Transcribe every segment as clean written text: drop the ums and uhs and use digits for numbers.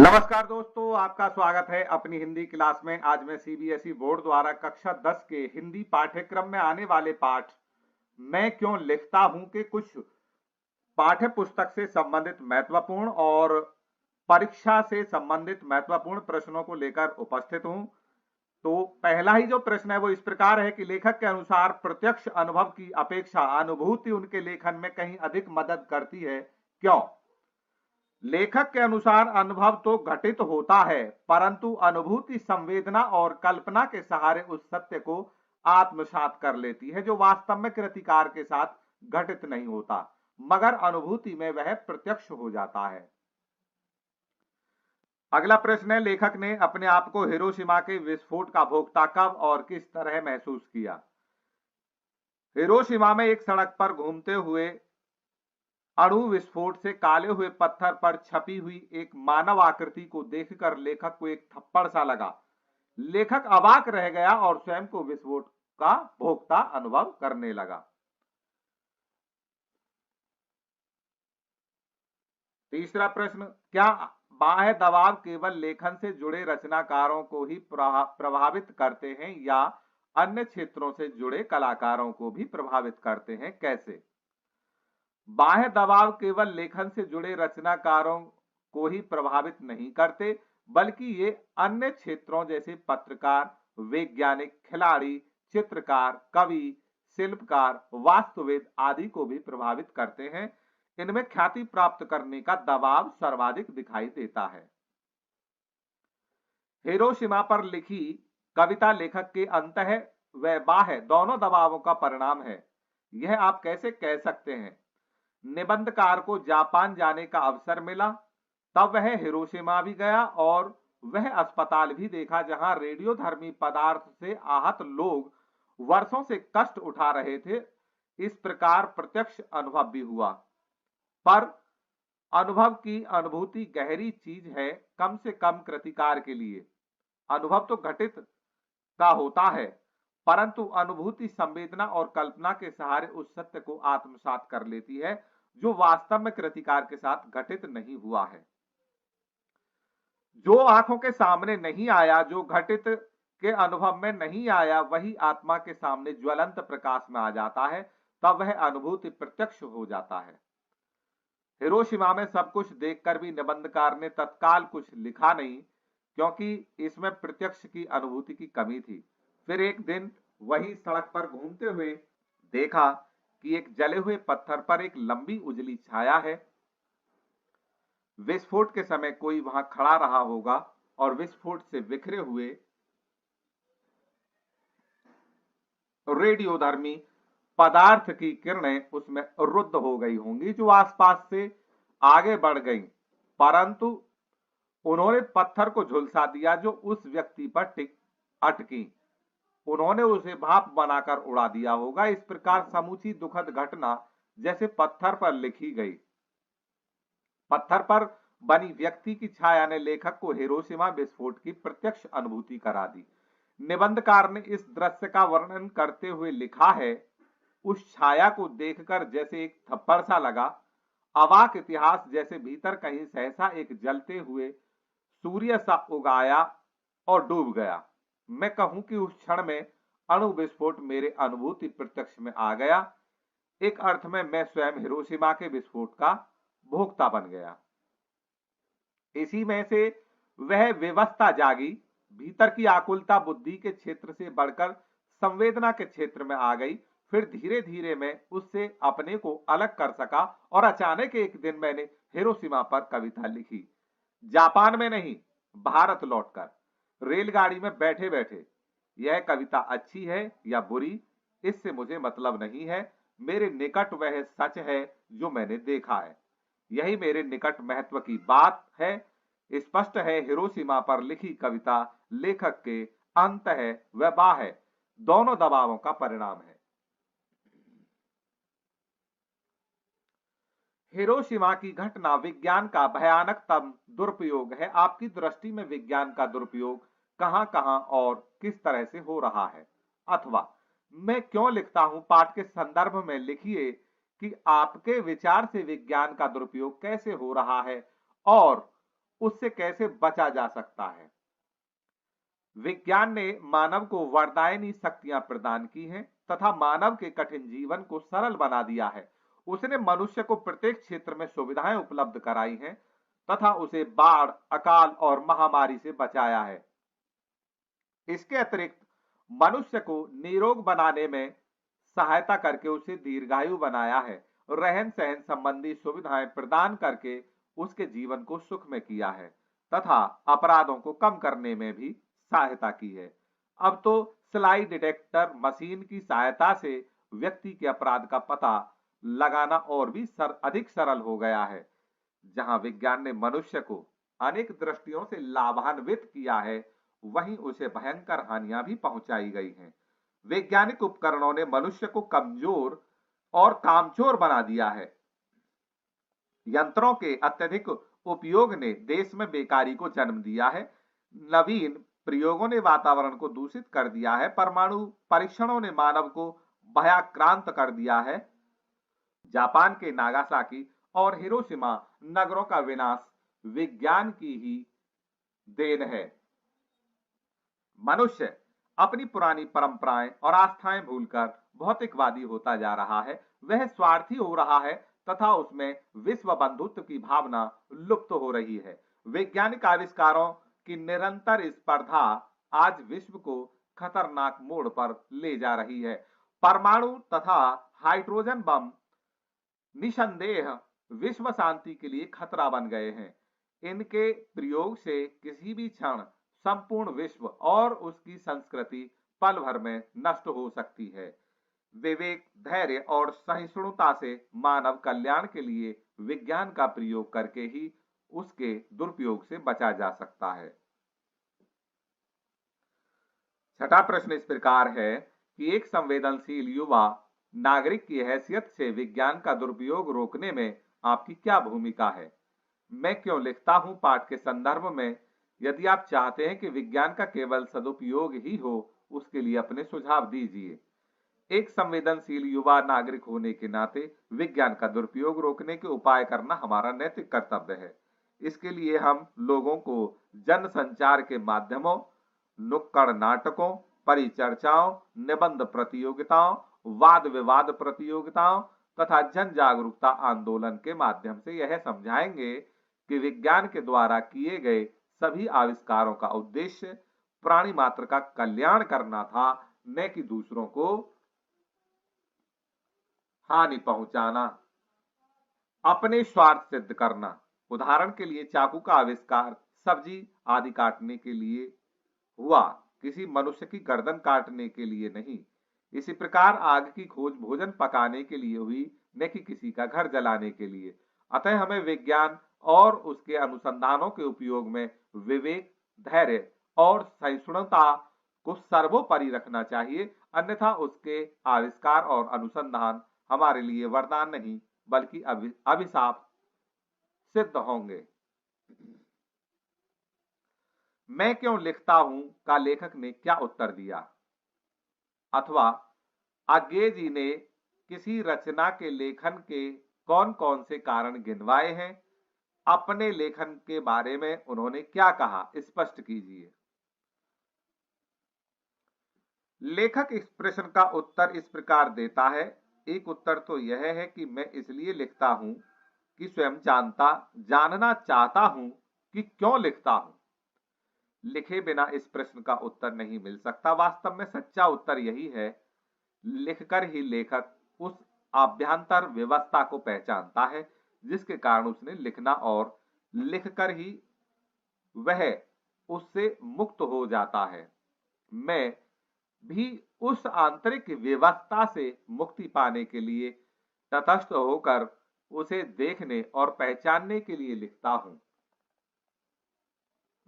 नमस्कार दोस्तों, आपका स्वागत है अपनी हिंदी क्लास में। आज मैं सीबीएसई बोर्ड द्वारा कक्षा 10 के हिंदी पाठ्यक्रम में आने वाले पाठ मैं क्यों लिखता हूं के कुछ पाठ्य पुस्तक से संबंधित महत्वपूर्ण और परीक्षा से संबंधित महत्वपूर्ण प्रश्नों को लेकर उपस्थित हूं। तो पहला ही जो प्रश्न है वो इस प्रकार है कि लेखक के अनुसार प्रत्यक्ष अनुभव की अपेक्षा अनुभूति उनके लेखन में कहीं अधिक मदद करती है, क्यों? लेखक के अनुसार अनुभव तो घटित होता है, परंतु अनुभूति संवेदना और कल्पना के सहारे उस सत्य को आत्मसात कर लेती है जो वास्तव में कृतिकार के साथ घटित नहीं होता, मगर अनुभूति में वह प्रत्यक्ष हो जाता है। अगला प्रश्न है, लेखक ने अपने आप को हिरोशिमा के विस्फोट का भोक्ता कब और किस तरह महसूस किया? हिरोशिमा में एक सड़क पर घूमते हुए अणु विस्फोट से काले हुए पत्थर पर छपी हुई एक मानव आकृति को देखकर लेखक को एक थप्पड़ सा लगा। लेखक अवाक रह गया और स्वयं को विस्फोट का भोक्ता अनुभव करने लगा। तीसरा प्रश्न, क्या बाह्य दबाव केवल लेखन से जुड़े रचनाकारों को ही प्रभावित करते हैं या अन्य क्षेत्रों से जुड़े कलाकारों को भी प्रभावित करते हैं? कैसे? बाह्य दबाव केवल लेखन से जुड़े रचनाकारों को ही प्रभावित नहीं करते, बल्कि ये अन्य क्षेत्रों जैसे पत्रकार, वैज्ञानिक, खिलाड़ी, चित्रकार, कवि, शिल्पकार, वास्तुविद आदि को भी प्रभावित करते हैं। इनमें ख्याति प्राप्त करने का दबाव सर्वाधिक दिखाई देता है। हिरोशिमा पर लिखी कविता लेखक के अंतः व बाह्य दोनों दबावों का परिणाम है। यह आप कैसे कह सकते हैं? निबंधकार को जापान जाने का अवसर मिला, तब वह हिरोशिमा भी गया और वह अस्पताल भी देखा जहां रेडियोधर्मी पदार्थ से आहत लोग वर्षों से कष्ट उठा रहे थे। इस प्रकार प्रत्यक्ष अनुभव भी हुआ। पर अनुभव की अनुभूति गहरी चीज है, कम से कम कृतिकार के लिए। अनुभव तो घटित का होता है, परंतु अनुभूति संवेदना और कल्पना के सहारे उस सत्य को आत्मसात कर लेती है जो वास्तव में कृतिकार के साथ घटित नहीं हुआ है। जो आंखों के सामने नहीं आया, जो घटित के अनुभव में नहीं आया, वही आत्मा के सामने ज्वलंत प्रकाश में आ जाता है, तब वह अनुभूति प्रत्यक्ष हो जाता है। हिरोशिमा में सब कुछ देखकर भी निबंधकार ने तत्काल कुछ लिखा नहीं, क्योंकि इसमें प्रत्यक्ष की अनुभूति की कमी थी। फिर एक दिन वही सड़क पर घूमते हुए देखा कि एक जले हुए पत्थर पर एक लंबी उजली छाया है। विस्फोट के समय कोई वहां खड़ा रहा होगा और विस्फोट से बिखरे हुए रेडियोधर्मी पदार्थ की किरणें उसमें रुद्ध हो गई होंगी जो आसपास से आगे बढ़ गईं, परंतु उन्होंने पत्थर को झुलसा दिया जो उस व्यक्ति पर अटकी। उन्होंने उसे भाप बनाकर उड़ा दिया होगा। इस प्रकार समूची दुखद घटना जैसे पत्थर पर लिखी गई। पत्थर पर बनी व्यक्ति की छाया ने लेखक को हिरोशिमा विस्फोट की प्रत्यक्ष अनुभूति करा दी। निबंधकार ने इस दृश्य का वर्णन करते हुए लिखा है, उस छाया को देखकर जैसे एक थप्पड़ सा लगा। अवाक इतिहास जैसे भीतर कहीं सहसा एक जलते हुए सूर्य सा उगाया और डूब गया। मैं कहूं कि उस क्षण में अणु विस्फोट मेरे अनुभूति प्रत्यक्ष में आ गया। एक अर्थ में मैं स्वयं हिरोशिमा के विस्फोट का भोक्ता बन गया। इसी में से वह व्यवस्था जागी। भीतर की आकुलता बुद्धि के क्षेत्र से बढ़कर संवेदना के क्षेत्र में आ गई। फिर धीरे धीरे मैं उससे अपने को अलग कर सका और अचानक एक दिन मैंने हिरोशिमा पर कविता लिखी। जापान में नहीं, भारत लौटकर रेलगाड़ी में बैठे बैठे। यह कविता अच्छी है या बुरी, इससे मुझे मतलब नहीं है। मेरे निकट वह सच है जो मैंने देखा है। यही मेरे निकट महत्व की बात है। स्पष्ट है, हिरोशिमा पर लिखी कविता लेखक के अंतः व बाह्य दोनों दबावों का परिणाम है। हिरोशिमा की घटना विज्ञान का भयानकतम दुरुपयोग है। आपकी दृष्टि में विज्ञान का दुरुपयोग कहां कहां और किस तरह से हो रहा है? अथवा मैं क्यों लिखता हूं पाठ के संदर्भ में लिखिए कि आपके विचार से विज्ञान का दुरुपयोग कैसे हो रहा है और उससे कैसे बचा जा सकता है। विज्ञान ने मानव को वरदायनी शक्तियां प्रदान की हैं तथा मानव के कठिन जीवन को सरल बना दिया है। उसने मनुष्य को प्रत्येक क्षेत्र में सुविधाएं उपलब्ध कराई हैं तथा उसे बाढ़, अकाल और महामारी से बचाया है। इसके अतिरिक्त मनुष्य को निरोग बनाने में सहायता करके उसे दीर्घायु बनाया है, रहन सहन संबंधी सुविधाएं प्रदान करके उसके जीवन को सुखमय किया है तथा अपराधों को कम करने में भी सहायता की है। अब तो स्लाई डिटेक्टर मशीन की सहायता से व्यक्ति के अपराध का पता लगाना और भी अधिक सरल हो गया है। जहां विज्ञान ने मनुष्य को अनेक दृष्टियों से लाभान्वित किया है, वहीं उसे भयंकर हानियां भी पहुंचाई गई हैं। वैज्ञानिक उपकरणों ने मनुष्य को कमजोर और कामचोर बना दिया है। यंत्रों के अत्यधिक उपयोग ने देश में बेकारी को जन्म दिया है। नवीन प्रयोगों ने वातावरण को दूषित कर दिया है। परमाणु परीक्षणों ने मानव को भयाक्रांत कर दिया है। जापान के नागासाकी और हिरोशिमा नगरों का विनाश विज्ञान की ही देन है। मनुष्य अपनी पुरानी परंपराएं और आस्थाएं भूलकर भौतिकवादी होता जा रहा है। वह स्वार्थी हो रहा है तथा उसमें विश्व बंधुत्व की भावना लुप्त हो रही है। वैज्ञानिक आविष्कारों की निरंतर स्पर्धा आज विश्व को खतरनाक मोड़ पर ले जा रही है। परमाणु तथा हाइड्रोजन बम निसंदेह विश्व शांति के लिए खतरा बन गए हैं। इनके प्रयोग से किसी भी क्षण संपूर्ण विश्व और उसकी संस्कृति पल भर में नष्ट हो सकती है। विवेक, धैर्य और सहिष्णुता से मानव कल्याण के लिए विज्ञान का प्रयोग करके ही उसके दुरुपयोग से बचा जा सकता है। छठा प्रश्न इस प्रकार है कि एक संवेदनशील युवा नागरिक की हैसियत से विज्ञान का दुरुपयोग रोकने में आपकी क्या भूमिका है। मैं क्यों लिखता हूं पाठ के संदर्भ में यदि आप चाहते हैं कि विज्ञान का केवल सदुपयोग ही हो, उसके लिए अपने सुझाव दीजिए। एक संवेदनशील युवा नागरिक होने के नाते विज्ञान का दुरुपयोग रोकने के उपाय करना हमारा नैतिक कर्तव्य है। इसके लिए हम लोगों को जन संचार के माध्यमों, नुक्कड़ नाटकों, परिचर्चाओं, निबंध प्रतियोगिताओं, वाद विवाद प्रतियोगिताओं तथा जन जागरूकता आंदोलन के माध्यम से यह समझाएंगे कि विज्ञान के द्वारा किए गए सभी आविष्कारों का उद्देश्य प्राणी मात्र का कल्याण करना था, न कि दूसरों को हानि पहुंचाना, अपने स्वार्थ सिद्ध करना। उदाहरण के लिए चाकू का आविष्कार सब्जी आदि काटने के लिए हुआ, किसी मनुष्य की गर्दन काटने के लिए नहीं। इसी प्रकार आग की खोज भोजन पकाने के लिए हुई, न कि किसी का घर जलाने के लिए। अतः हमें विज्ञान और उसके अनुसंधानों के उपयोग में विवेक, धैर्य और सहिष्णुता को सर्वोपरि रखना चाहिए, अन्यथा उसके आविष्कार और अनुसंधान हमारे लिए वरदान नहीं बल्कि अभिशाप सिद्ध होंगे। मैं क्यों लिखता हूं का लेखक ने क्या उत्तर दिया, अथवा आज्ञे जी ने किसी रचना के लेखन के कौन कौन से कारण गिनवाए हैं, अपने लेखन के बारे में उन्होंने क्या कहा, स्पष्ट कीजिए। लेखक इस प्रश्न का उत्तर इस प्रकार देता है। एक उत्तर तो यह है कि मैं इसलिए लिखता हूं कि स्वयं जानना चाहता हूं कि क्यों लिखता हूं। लिखे बिना इस प्रश्न का उत्तर नहीं मिल सकता। वास्तव में सच्चा उत्तर यही है, लिखकर ही लेखक उस आभ्यंतर व्यवस्था को पहचानता है जिसके कारण उसने लिखना, और लिखकर ही वह उससे मुक्त हो जाता है। मैं भी उस आंतरिक व्यवस्था से मुक्ति पाने के लिए तटस्थ होकर उसे देखने और पहचानने के लिए लिखता हूं।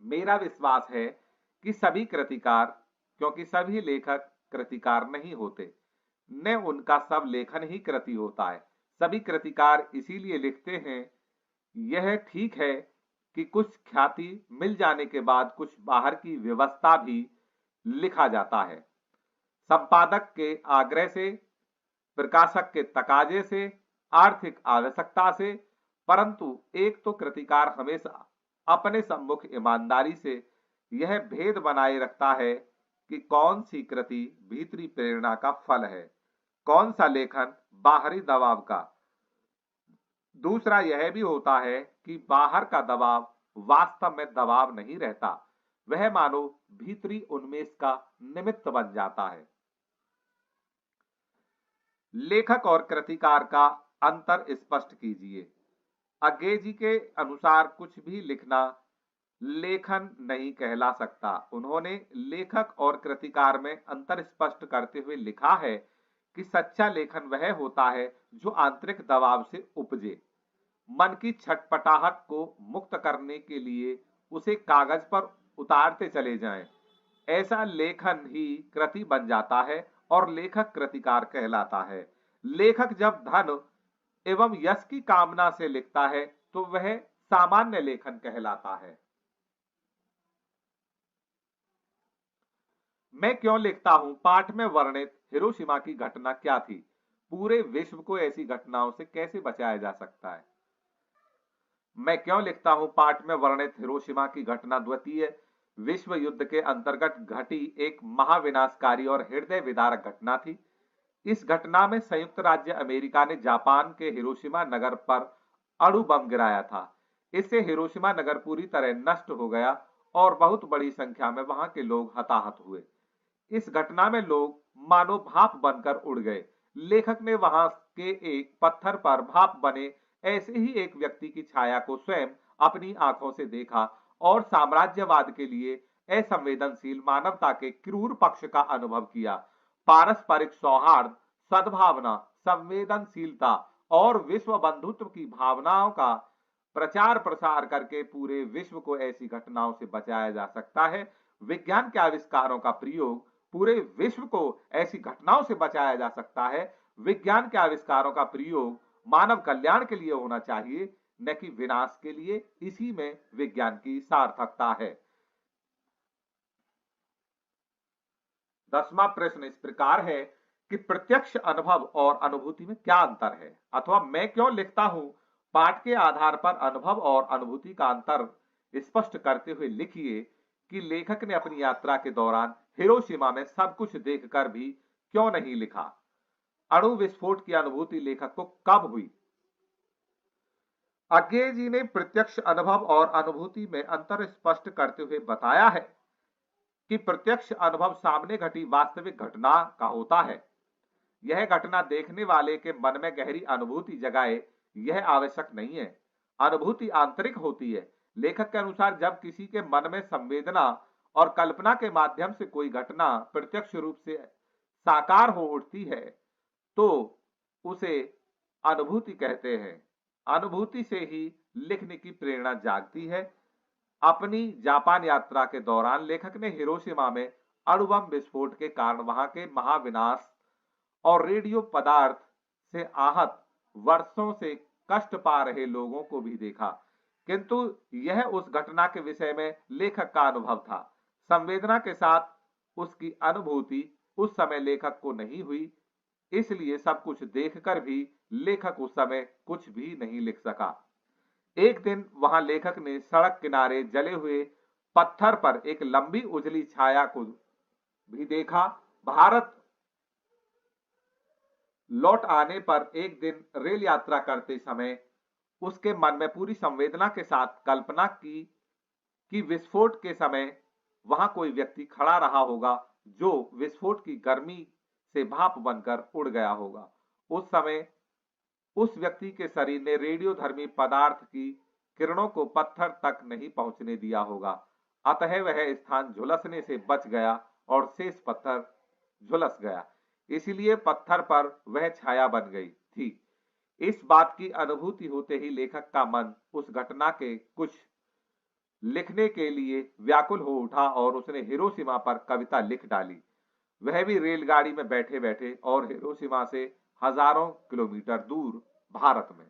मेरा विश्वास है कि सभी कृतिकार, क्योंकि सभी लेखक कृतिकार नहीं होते, न उनका सब लेखन ही कृति होता है। सभी कृतिकार इसीलिए लिखते हैं। यह ठीक है कि कुछ ख्याति मिल जाने के बाद कुछ बाहर की व्यवस्था भी लिखा जाता है, संपादक के आग्रह से, प्रकाशक के तकाजे से, आर्थिक आवश्यकता से, परंतु एक तो कृतिकार हमेशा अपने सम्मुख ईमानदारी से यह भेद बनाए रखता है कि कौन सी कृति भीतरी प्रेरणा का फल है, कौन सा लेखन बाहरी दबाव का। दूसरा यह भी होता है कि बाहर का दबाव वास्तव में दबाव नहीं रहता, वह मानो भीतरी उन्मेष का निमित्त बन जाता है। लेखक और कृतिकार का अंतर स्पष्ट कीजिए। आगे जी के अनुसार कुछ भी लिखना लेखन नहीं कहला सकता। उन्होंने लेखक और कृतिकार में अंतर स्पष्ट करते हुए लिखा है कि सच्चा लेखन वह होता है जो आंतरिक दबाव से उपजे, मन की छटपटाहट को मुक्त करने के लिए उसे कागज पर उतारते चले जाएं। ऐसा लेखन ही कृति बन जाता है और लेखक कृतिकार कहलाता है। लेखक जब धन एवं यश की कामना से लिखता है तो वह सामान्य लेखन कहलाता है। मैं क्यों लिखता हूं पाठ में वर्णित हिरोशिमा की घटना क्या थी? पूरे विश्व को ऐसी घटनाओं से कैसे बचाया जा सकता है? मैं क्यों लिखता हूं पाठ में वर्णित हिरोशिमा की घटना द्वितीय विश्व युद्ध के अंतर्गत घटी एक महाविनाशकारी और हृदय विदारक घटना थी। इस घटना में संयुक्त राज्य अमेरिका ने जापान के हिरोशिमा नगर पर अणु बम गिराया था। इससे हिरोशिमा नगर पूरी तरह नष्ट हो गया और बहुत बड़ी संख्या में वहां के लोग हताहत हुए। इस घटना में लोग मानो भाप बनकर उड़ गए। लेखक ने वहां के एक पत्थर पर भाप बने ऐसे ही एक व्यक्ति की छाया को स्वयं अपनी आंखों से देखा और साम्राज्यवाद के लिए असंवेदनशील मानवता के क्रूर पक्ष का अनुभव किया। पारस्परिक सौहार्द, सद्भावना, संवेदनशीलता और विश्व बंधुत्व की भावनाओं का प्रचार प्रसार करके पूरे विश्व को ऐसी घटनाओं से बचाया जा सकता है। विज्ञान के आविष्कारों का प्रयोग पूरे विश्व को ऐसी घटनाओं से बचाया जा सकता है। विज्ञान के आविष्कारों का प्रयोग मानव कल्याण के लिए होना चाहिए, न कि विनाश के लिए। इसी में विज्ञान की सार्थकता है। 10वां प्रश्न इस प्रकार है कि प्रत्यक्ष अनुभव और अनुभूति में क्या अंतर है, अथवा मैं क्यों लिखता हूं पाठ के आधार पर अनुभव और अनुभूति का अंतर स्पष्ट करते हुए लिखिए कि लेखक ने अपनी यात्रा के दौरान हिरोशिमा में सब कुछ देखकर भी क्यों नहीं लिखा। अणु विस्फोट की अनुभूति लेखक को कब हुई? आगे जी ने प्रत्यक्ष अनुभव और अनुभूति में अंतर स्पष्ट करते हुए बताया है कि प्रत्यक्ष अनुभव सामने घटी वास्तविक घटना का होता है। यह घटना देखने वाले के मन में गहरी अनुभूति जगाए, यह आवश्यक नहीं है। अनुभूति आंतरिक होती है। लेखक के अनुसार जब किसी के मन में संवेदना और कल्पना के माध्यम से कोई घटना प्रत्यक्ष रूप से साकार हो उठती है तो उसे अनुभूति कहते हैं। अनुभूति से ही लिखने की प्रेरणा जागती है। अपनी जापान यात्रा के दौरान लेखक ने हिरोशिमा में अणु बम विस्फोट के कारण वहां के महाविनाश और रेडियो पदार्थ से आहत वर्षों से कष्ट पा रहे लोगों को भी देखा, किंतु यह उस घटना के विषय में लेखक का अनुभव था। संवेदना के साथ उसकी अनुभूति उस समय लेखक को नहीं हुई, इसलिए सब कुछ देखकर भी लेखक उस समय कुछ भी नहीं लिख सका। एक दिन वहां लेखक ने सड़क किनारे जले हुए पत्थर पर एक लंबी उजली छाया को भी देखा। भारत लौट आने पर एक दिन रेल यात्रा करते समय उसके मन में पूरी संवेदना के साथ कल्पना की कि विस्फोट के समय वहां कोई व्यक्ति खड़ा रहा होगा जो विस्फोट की गर्मी से भाप बनकर उड़ गया होगा। उस समय उस व्यक्ति के शरीर ने रेडियोधर्मी पदार्थ की किरणों को पत्थर तक नहीं पहुंचने दिया होगा, अतः वह स्थान झुलसने से बच गया और शेष पत्थर झुलस गया, इसलिए पत्थर पर वह छाया बन गई थी। इस बात की अनुभूति होते ही लेखक का मन उस घटना के कुछ लिखने के लिए व्याकुल हो उठा और उसने हिरोशिमा पर कविता लिख डाली, वह भी रेलगाड़ी में बैठे बैठे और हिरोशिमा से हजारों किलोमीटर दूर भारत में।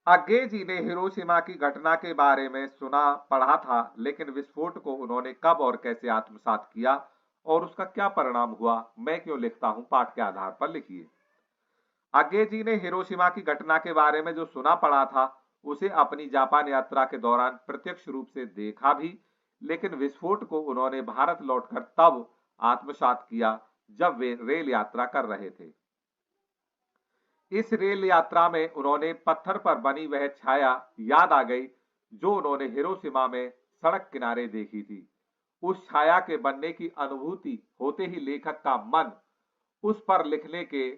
आगे जी ने हिरोशिमा की घटना के बारे में सुना पढ़ा था, लेकिन विस्फोट को उन्होंने कब और कैसे आत्मसात किया और उसका क्या परिणाम हुआ, मैं क्यों लिखता हूं पाठ के आधार पर लिखिए। आगे जी ने हिरोशिमा की घटना के बारे में जो सुना पढ़ा था उसे अपनी जापान यात्रा के दौरान प्रत्यक्ष रूप से देखा भी, लेकिन विस्फोट को उन्होंने भारत लौटकर तब आत्मसात किया जब वे रेल यात्रा कर रहे थे। इस रेल यात्रा में उन्होंने पत्थर पर बनी वह छाया याद आ गई जो उन्होंने हिरोशिमा में सड़क किनारे देखी थी। उस छाया के बनने की अनुभूति होते ही लेखक का मन उस पर लिखने के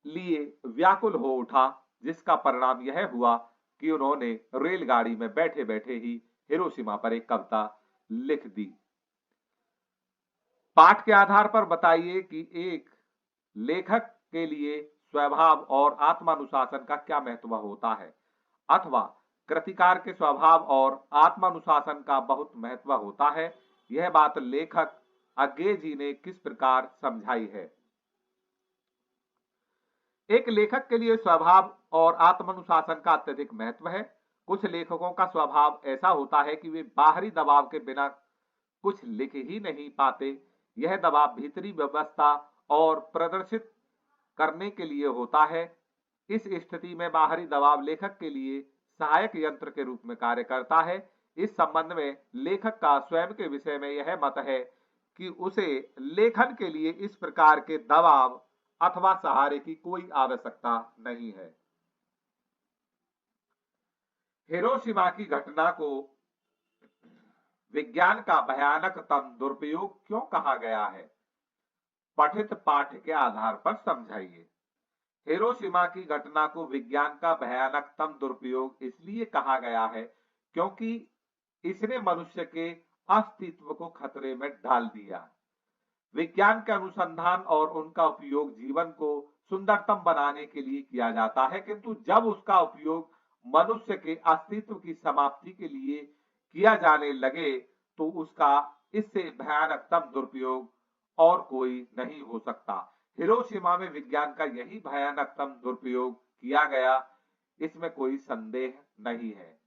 लिए व्याकुल हो उठा, जिसका परिणाम यह हुआ कि उन्होंने रेलगाड़ी में बैठे बैठे ही हिरोशिमा पर एक कविता लिख दी। पाठ के आधार पर बताइए कि एक लेखक के लिए स्वभाव और आत्मानुशासन का क्या महत्व होता है, अथवा कृतिकार के स्वभाव और आत्मानुशासन का बहुत महत्व होता है। यह बात लेखक अज्ञे जी ने किस प्रकार समझाई है। एक लेखक के लिए स्वभाव और आत्मानुशासन का अत्यधिक महत्व है। कुछ लेखकों का स्वभाव ऐसा होता है कि वे बाहरी दबाव के बिना कुछ लिख ही नहीं पाते। यह दबाव भीतरी व्यवस्था और प्रदर्शित करने के लिए होता है। इस स्थिति में बाहरी दबाव लेखक के लिए सहायक यंत्र के रूप में कार्य करता है। इस संबंध में लेखक का स्वयं के विषय में यह मत है कि उसे लेखन के लिए इस प्रकार के दबाव अथवा सहारे की कोई आवश्यकता नहीं है। हिरोशिमा की घटना को विज्ञान का भयानकतम दुरुपयोग क्यों कहा गया है? पठित पाठ के आधार पर समझाइए। हिरोशिमा की घटना को विज्ञान का भयानकतम दुरुपयोग इसलिए कहा गया है क्योंकि इसने मनुष्य के अस्तित्व को खतरे में डाल दिया। विज्ञान के अनुसंधान और उनका उपयोग जीवन को सुंदरतम बनाने के लिए किया जाता है, किंतु जब उसका उपयोग मनुष्य के अस्तित्व की समाप्ति के लिए किया जाने लगे तो उसका इससे भयानकतम दुरुपयोग और कोई नहीं हो सकता। हिरोशिमा में विज्ञान का यही भयानकतम दुरुपयोग किया गया, इसमें कोई संदेह नहीं है।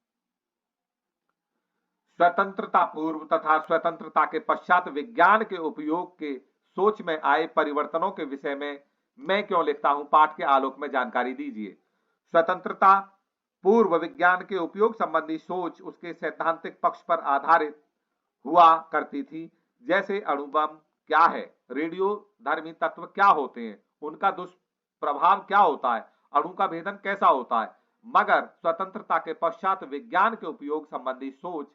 स्वतंत्रता पूर्व तथा स्वतंत्रता के पश्चात विज्ञान के उपयोग के सोच में आए परिवर्तनों के विषय में मैं क्यों लिखता हूं, पाठ के आलोक में जानकारी दीजिए। स्वतंत्रता पूर्व विज्ञान के उपयोग संबंधी सोच उसके सैद्धांतिक पक्ष पर आधारित हुआ करती थी, जैसे अणु बम क्या है, रेडियो धर्मी तत्व क्या होते हैं, उनका दुष्प्रभाव क्या होता है, अणु का भेदन कैसा होता है। मगर स्वतंत्रता के पश्चात विज्ञान के उपयोग संबंधी सोच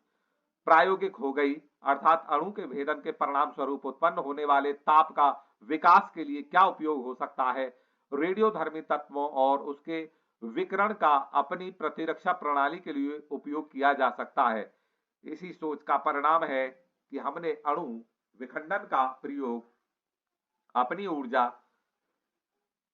प्रायोगिक हो गई, अर्थात अणु के भेदन के परिणाम स्वरूप उत्पन्न होने वाले ताप का विकास के लिए क्या उपयोग हो सकता है, रेडियो धर्मी तत्वों और उसके विकिरण का अपनी प्रतिरक्षा प्रणाली के लिए उपयोग किया जा सकता है। इसी सोच का परिणाम है कि हमने अणु विखंडन का प्रयोग अपनी ऊर्जा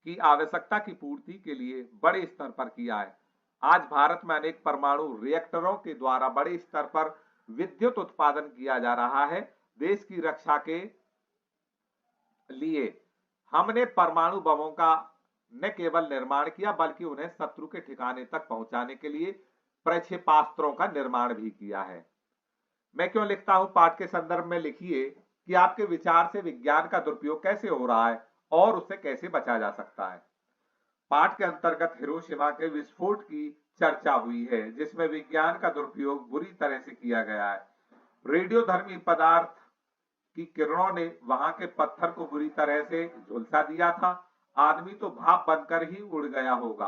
की आवश्यकता की पूर्ति के लिए बड़े स्तर पर किया है। आज भारत में अनेक परमाणु रिएक्टरों के द्वारा बड़े स्तर पर विद्युत उत्पादन किया जा रहा है। देश की रक्षा के लिए हमने परमाणु बमों का न केवल निर्माण किया बल्कि उन्हें शत्रु के ठिकाने तक पहुंचाने के लिए प्रक्षेपास्त्रों का निर्माण भी किया है। मैं क्यों लिखता हूं, पाठ के संदर्भ में लिखिए कि आपके विचार से विज्ञान का दुरुपयोग कैसे हो रहा है और उससे कैसे बचा जा सकता है। पाठ के अंतर्गत हिरोशिमा के विस्फोट की चर्चा हुई है, जिसमें विज्ञान का दुरुपयोग बुरी तरह से किया गया है। रेडियोधर्मी पदार्थ की किरणों ने वहां के पत्थर को बुरी तरह से झुलसा दिया था। आदमी तो भाप बनकर ही उड़ गया होगा।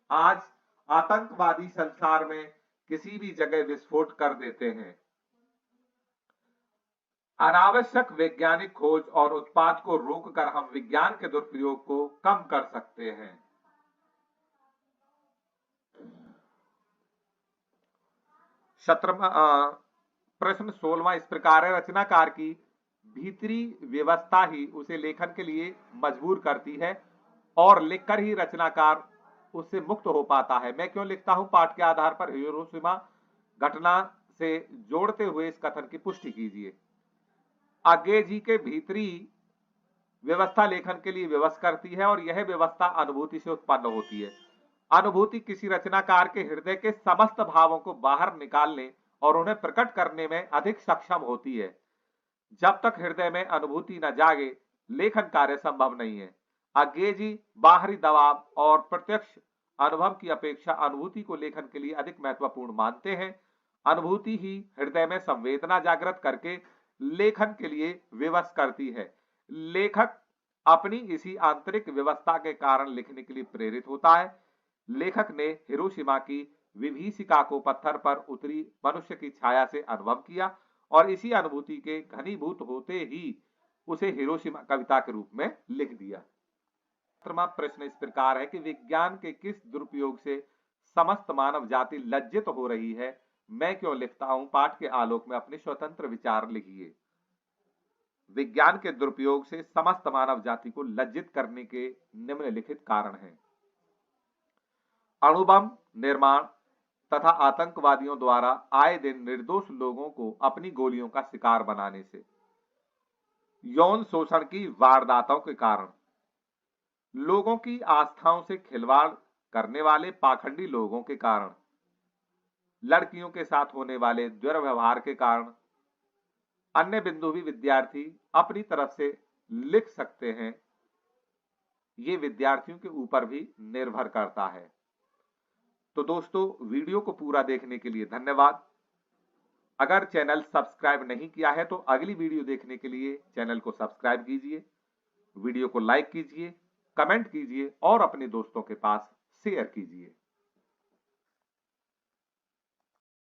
आज आतंकवादी संसार में किसी भी जगह विस्फोट कर देते हैं। अनावश्यक वैज्ञानिक खोज और उत्पाद को रोककर हम विज्ञान के दुरुपयोग को कम कर सकते हैं। प्रश्न 16वां इस प्रकार है, रचनाकार की भीतरी व्यवस्था ही उसे लेखन के लिए मजबूर करती है और लिखकर ही रचनाकार उससे मुक्त हो पाता है। मैं क्यों लिखता हूं, पाठ के आधार पर हिरोशिमा घटना से जोड़ते हुए इस कथन की पुष्टि कीजिए। आज्ञे जी के भीतरी व्यवस्था लेखन के लिए विवश करती है और यह व्यवस्था अनुभूति से उत्पन्न होती है। अनुभूति किसी रचनाकार के हृदय के समस्त भावों को बाहर निकालने और उन्हें प्रकट करने में अधिक सक्षम होती है। जब तक हृदय में अनुभूति न जागे, लेखन कार्य संभव नहीं है। आज्ञे जी बाहरी दबाव और प्रत्यक्ष अनुभव की अपेक्षा अनुभूति को लेखन के लिए अधिक महत्वपूर्ण मानते हैं। अनुभूति ही हृदय में संवेदना जागृत करके लेखन के लिए विवश करती है। लेखक अपनी इसी आंतरिक व्यवस्था के कारण लिखने के लिए प्रेरित होता है। लेखक ने हिरोशिमा की विभीषिका को पत्थर पर उतरी मनुष्य की छाया से अनुभव किया और इसी अनुभूति के घनीभूत होते ही उसे हिरोशिमा कविता के रूप में लिख दिया। प्रश्न इस प्रकार है कि विज्ञान के किस दुरुपयोग से समस्त मानव जाति लज्जित हो रही है? मैं क्यों लिखता हूं? पाठ के आलोक में अपने स्वतंत्र विचार लिखिए। विज्ञान के दुरुपयोग से समस्त मानव जाति को लज्जित करने के निम्नलिखित कारण हैं। अणुबम निर्माण तथा आतंकवादियों द्वारा आए दिन निर्दोष लोगों को अपनी गोलियों का शिकार बनाने से, यौन शोषण की वारदातों के कारण, लोगों की आस्थाओं से खिलवाड़ करने वाले पाखंडी लोगों के कारण, लड़कियों के साथ होने वाले दुर्व्यवहार के कारण। अन्य बिंदु भी विद्यार्थी अपनी तरफ से लिख सकते हैं, ये विद्यार्थियों के ऊपर भी निर्भर करता है। तो दोस्तों, वीडियो को पूरा देखने के लिए धन्यवाद। अगर चैनल सब्सक्राइब नहीं किया है तो अगली वीडियो देखने के लिए चैनल को सब्सक्राइब कीजिए, वीडियो को लाइक कीजिए, कमेंट कीजिए और अपने दोस्तों के पास शेयर कीजिए।